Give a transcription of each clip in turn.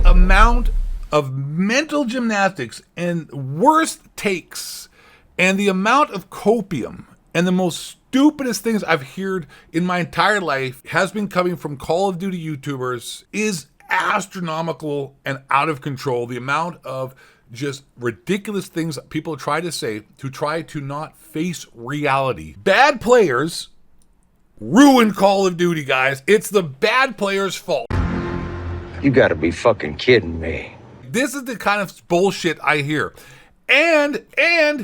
amount of mental gymnastics and worst takes and the amount of copium and the most stupidest things I've heard in my entire life has been coming from Call of Duty YouTubers is astronomical and out of control. The amount of just ridiculous things that people try to say to try to not face reality. Bad players ruin Call of Duty, guys. It's the bad players' fault. You gotta be fucking kidding me. This is the kind of bullshit I hear. And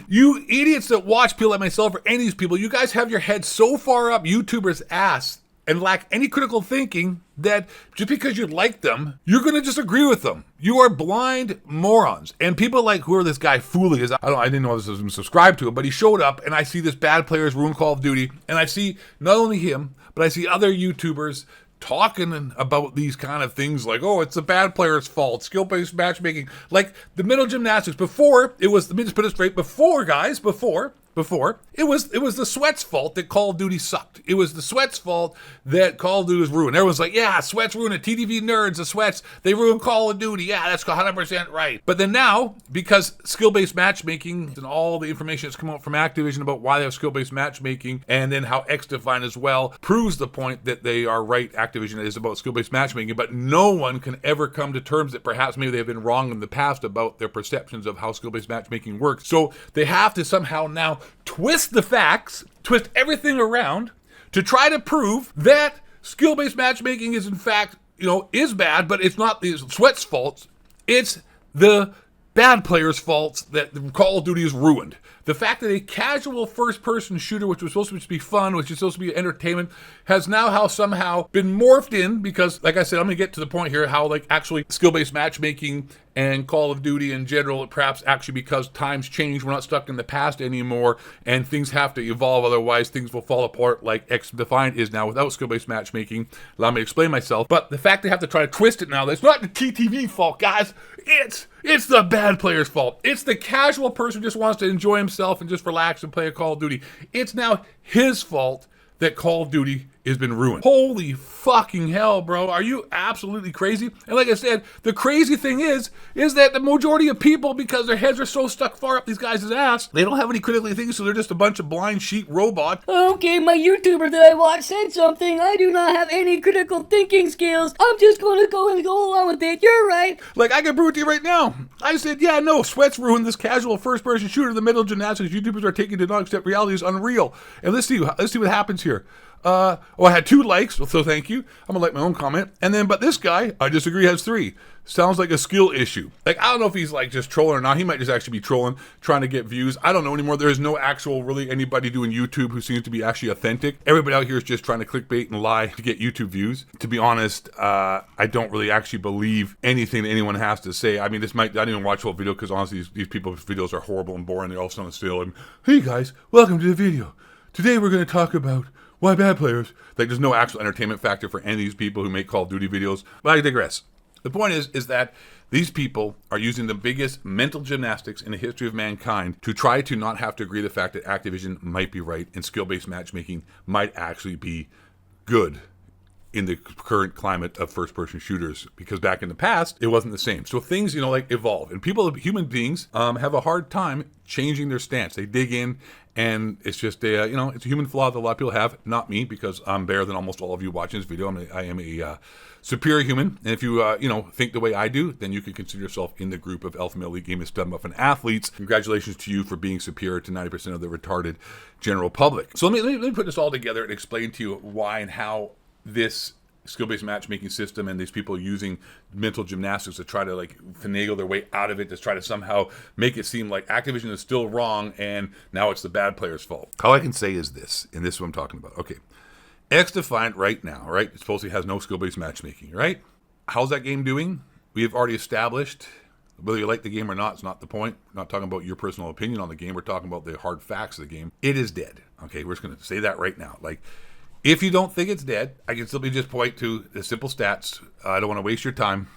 you idiots that watch people like myself or any of these people, you guys have your head so far up YouTubers' ass and lack any critical thinking that just because you like them, you're going to just agree with them. You are blind morons. And people like whoever this guy Fooly is, I didn't know this was subscribed to him, but he showed up and I see this bad players ruin Call of Duty. And I see not only him, but I see other YouTubers talking about these kind of things like, oh, it's the bad player's fault, skill-based matchmaking, like the mental gymnastics. Before, it was, let me just put it straight, before, guys, before, it was the Sweat's fault that Call of Duty sucked. It was the Sweat's fault that Call of Duty was ruined. Everyone's like, yeah, Sweat's ruined it. TDV nerds, the Sweats, they ruined Call of Duty. Yeah, that's 100% right. But then now, because skill-based matchmaking and all the information that's come out from Activision about why they have skill-based matchmaking, and then how XDefiant as well proves the point that they are right, Activision is about skill-based matchmaking, but no one can ever come to terms that perhaps maybe they have been wrong in the past about their perceptions of how skill-based matchmaking works. So they have to somehow now twist the facts, twist everything around to try to prove that skill-based matchmaking is in fact, is bad, but it's not the Sweat's fault. It's the bad players' fault that Call of Duty is ruined. The fact that a casual first-person shooter, which was supposed to be fun, which is supposed to be entertainment, has now somehow been morphed in because, like I said, I'm going to get to the point here how actually skill-based matchmaking and Call of Duty in general, perhaps actually because times change, we're not stuck in the past anymore, and things have to evolve, otherwise things will fall apart like XDefiant is now without skill-based matchmaking. Allow me to explain myself. But the fact they have to try to twist it now, that's not the TTV fault, guys. It's the bad player's fault. It's the casual person who just wants to enjoy himself and just relax and play a Call of Duty. It's now his fault that Call of Duty has been ruined. Holy fucking hell, bro. Are you absolutely crazy? And like I said, the crazy thing is that the majority of people, because their heads are so stuck far up these guys' ass, they don't have any critically thinking, so they're just a bunch of blind sheep robots. Okay, my YouTuber that I watched said something. I do not have any critical thinking skills. I'm just going to go along with it. You're right. Like, I can prove it to you right now. I said, yeah, no, Sweat's ruined this casual first-person shooter. The mental gymnastics YouTubers are taking to not accept reality is unreal. And let's see what happens here. I had 2 likes, so thank you. I'm gonna like my own comment. And then, but this guy, I disagree, has 3. Sounds like a skill issue. Like, I don't know if he's just trolling or not. He might just actually be trolling, trying to get views. I don't know anymore. There is no actual, really, anybody doing YouTube who seems to be actually authentic. Everybody out here is just trying to clickbait and lie to get YouTube views. To be honest, I don't really actually believe anything that anyone has to say. I mean, I didn't even watch the whole video because honestly, these people's videos are horrible and boring. They're all on still. And, hey guys, welcome to the video. Today we're going to talk about why bad players. There's no actual entertainment factor for any of these people who make Call of Duty videos. But I digress. The point is that these people are using the biggest mental gymnastics in the history of mankind to try to not have to agree the fact that Activision might be right and skill-based matchmaking might actually be good in the current climate of first-person shooters, because back in the past, it wasn't the same. So things, evolve. And human beings, have a hard time changing their stance. They dig in, and it's just it's a human flaw that a lot of people have. Not me, because I'm better than almost all of you watching this video. I am a superior human. And if you, think the way I do, then you can consider yourself in the group of alpha male elite gaming stud muffin athletes. Congratulations to you for being superior to 90% of the retarded general public. So let me put this all together and explain to you why and how this skill-based matchmaking system and these people using mental gymnastics to try to finagle their way out of it, to try to somehow make it seem like Activision is still wrong and now it's the bad player's fault. All I can say is this, and this is what I'm talking about. Okay, XDefiant right now, right? It supposedly has no skill-based matchmaking, right? How's that game doing? We have already established, whether you like the game or not, it's not the point. We're not talking about your personal opinion on the game. We're talking about the hard facts of the game. It is dead. Okay, we're just going to say that right now. If you don't think it's dead, I can simply just point to the simple stats. I don't want to waste your time,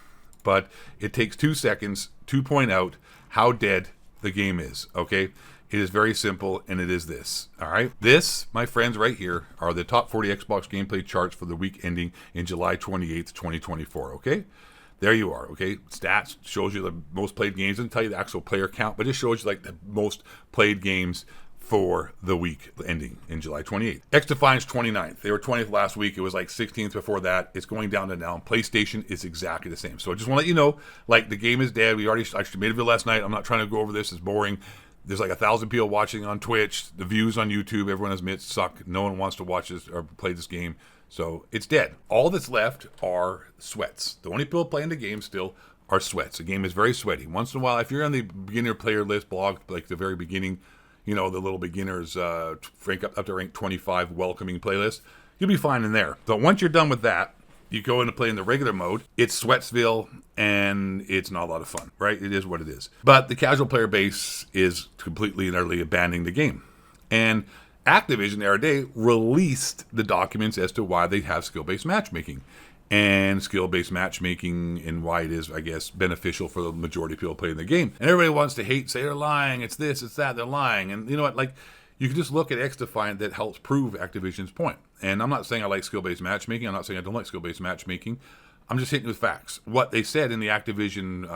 but it takes 2 seconds to point out how dead the game is, okay? It is very simple, and it is this, all right? This, my friends, right here, are the top 40 Xbox gameplay charts for the week ending in July 28th, 2024, okay? There you are, okay? Stats shows you the most played games. Doesn't tell you the actual player count, but it shows you like the most played games for the week ending in July 28th. XDefiant's 29th. They were 20th last week. It was like 16th before that. It's going down to now. PlayStation is exactly the same. So I just want to let you know, like, the game is dead. I actually made a video last night. I'm not trying to go over this. It's boring. There's like 1,000 people watching on Twitch. The views on YouTube, everyone admits, suck. No one wants to watch this or play this game. So it's dead. All that's left are sweats. The only people playing the game still are sweats. The game is very sweaty. Once in a while, if you're on the beginner player list blog, like the very beginning, you know, the little beginners rank up to rank 25 welcoming playlist, you'll be fine in there. So once you're done with that, you go into play in the regular mode. It's Sweatsville, and it's not a lot of fun, right? It is what it is. But the casual player base is completely and utterly abandoning the game. And Activision the other day released the documents as to why they have skill-based matchmaking. And skill-based matchmaking and why it is, I guess, beneficial for the majority of people playing the game. And everybody wants to hate, say they're lying, it's this, it's that, they're lying. And you know what, like, you can just look at XDefiant that helps prove Activision's point. And I'm not saying I like skill-based matchmaking. I'm not saying I don't like skill-based matchmaking. I'm just hitting with facts. What they said in the Activision,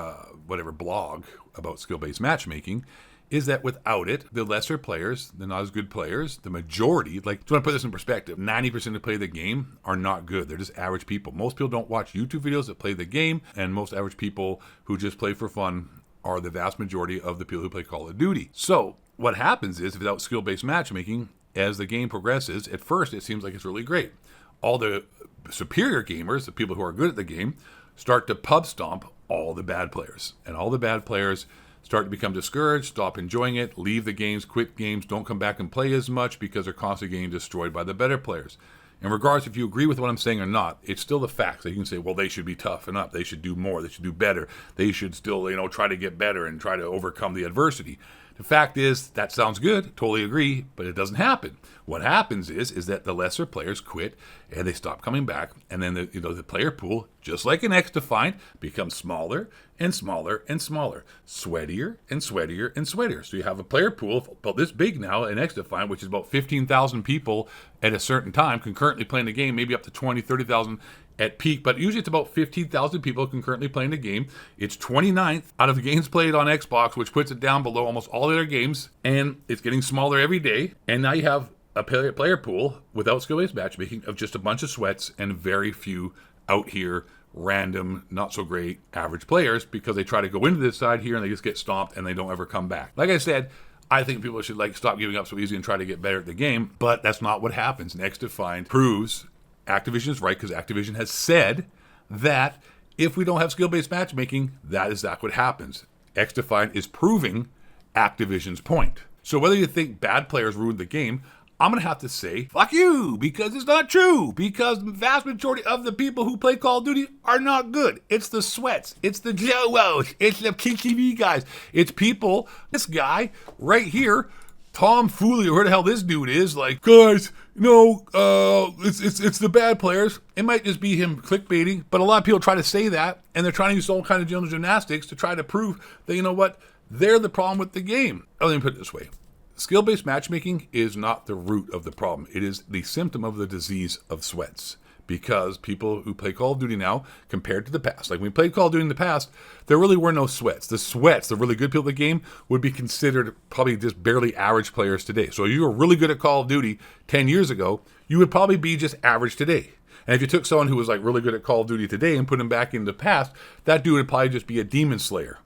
blog about skill-based matchmaking is that without it, the lesser players, the not as good players, the majority, like, to put this in perspective, 90% who play the game are not good. They're just average people. Most people don't watch YouTube videos that play the game, and most average people who just play for fun are the vast majority of the people who play Call of Duty. So what happens is, without skill-based matchmaking, as the game progresses, at first it seems like it's really great. All the superior gamers, the people who are good at the game, start to pub stomp all the bad players. And all the bad players start to become discouraged, stop enjoying it, leave the games, quit games, don't come back and play as much because they're constantly getting destroyed by the better players. And regardless if you agree with what I'm saying or not, it's still the facts. You can say, well, they should be toughen up, they should do more, they should do better, they should still, try to get better and try to overcome the adversity. The fact is, that sounds good, totally agree, but it doesn't happen. What happens is that the lesser players quit and they stop coming back, and then the player pool, just like in XDefiant, becomes smaller and smaller and smaller, sweatier and sweatier and sweatier. So you have a player pool about this big now in XDefiant, which is about 15,000 people at a certain time concurrently playing the game, maybe up to 20, 30,000 at peak, but usually it's about 15,000 people concurrently playing the game. It's 29th out of the games played on Xbox, which puts it down below almost all the other games, and it's getting smaller every day. And now you have a player pool without skill-based matchmaking of just a bunch of sweats and very few out here random, not so great average players, because they try to go into this side here and they just get stomped and they don't ever come back. Like I said, I think people should stop giving up so easy and try to get better at the game, but that's not what happens. XDefiant proves Activision is right, because Activision has said that if we don't have skill-based matchmaking, that is exactly what happens. XDefiant is proving Activision's point. So whether you think bad players ruined the game, I'm going to have to say, fuck you, because it's not true. Because the vast majority of the people who play Call of Duty are not good. It's the sweats. It's the Joes. It's the KTV guys. It's people, this guy right here, Tom Fooley, where the hell this dude is, like, guys, it's the bad players. It might just be him clickbaiting, but a lot of people try to say that, and they're trying to use all kind of general gymnastics to try to prove that, they're the problem with the game. Let me put it this way. Skill-based matchmaking is not the root of the problem. It is the symptom of the disease of sweats. Because people who play Call of Duty now, compared to the past, like when we played Call of Duty in the past, there really were no sweats. The sweats, the really good people of the game, would be considered probably just barely average players today. So if you were really good at Call of Duty 10 years ago, you would probably be just average today. And if you took someone who was really good at Call of Duty today and put him back in the past, that dude would probably just be a demon slayer.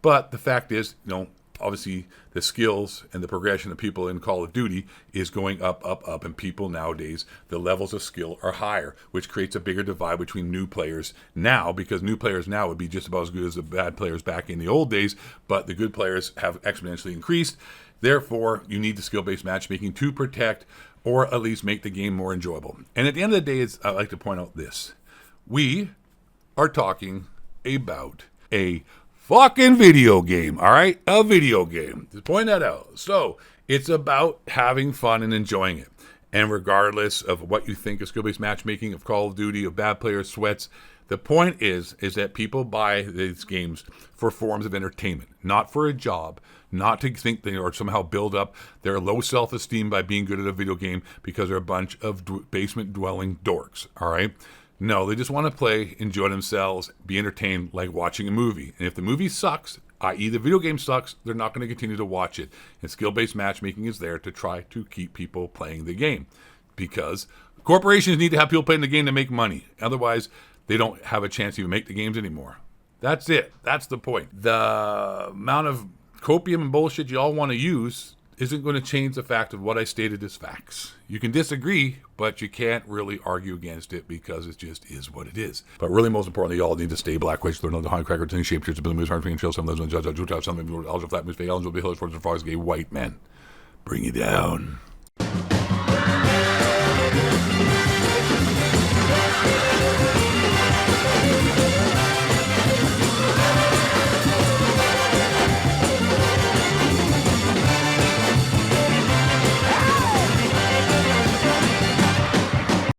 But the fact is, obviously the skills and the progression of people in Call of Duty is going up, up, up, and people nowadays, the levels of skill are higher, which creates a bigger divide between new players now, because new players now would be just about as good as the bad players back in the old days, but the good players have exponentially increased. Therefore, you need the skill-based matchmaking to protect or at least make the game more enjoyable. And at the end of the day, I like to point out this. We are talking about a fucking video game, all right? A video game. Just point that out. So it's about having fun and enjoying it. And regardless of what you think of skill-based matchmaking, of Call of Duty, of bad players, sweats, the point is that people buy these games for forms of entertainment, not for a job, not to think they or somehow build up their low self-esteem by being good at a video game because they're a bunch of basement-dwelling dorks, all right? No, they just want to play, enjoy themselves, be entertained like watching a movie. And if the movie sucks, i.e. the video game sucks, they're not going to continue to watch it. And skill-based matchmaking is there to try to keep people playing the game. Because corporations need to have people playing the game to make money. Otherwise, they don't have a chance to even make the games anymore. That's it. That's the point. The amount of copium and bullshit you all want to use isn't going to change the fact of what I stated as facts. You can disagree, but you can't really argue against it because it just is what it is. But really, most importantly, y'all need to stay black, white, learn the high cracker, thing, shape, shirts, ability, moves, hard, finger, chill, some lives, judge, some flat, moves, fake, eligible, be hills, for as far as gay white men. Bring you down.